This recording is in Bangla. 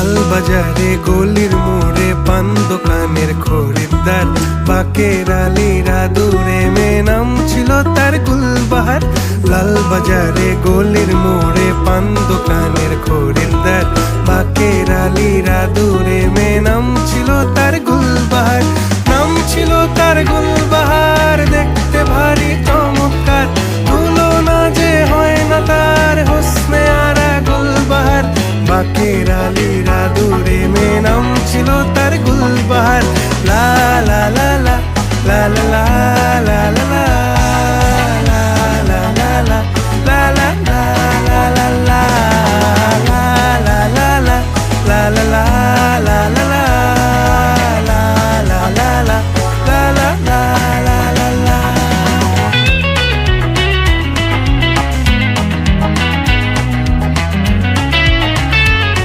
লাল বাজারে গলির মোড়ে পান দোকানের খরিদ্দার, বাকের আলীরা দূরে মেয়ে নাম ছিল তার গুলবাহার। লাল বাজারে গলির মোড়ে পান দোকানের খরিদ্দার, বাকের আলীরা দূরে মেয়ে নাম ছিল তার গুলবাহার। নাম ছিল তার গুলবাহার, দেখতে ভারী চমৎকার, তুলনা যে হয় না তার হোসনে আরা গুলবাহার। বাকের আলীরা দূরে মেয়ে নাম ছিল তার গুলবাহার। লা লা লা লা লা লা লা।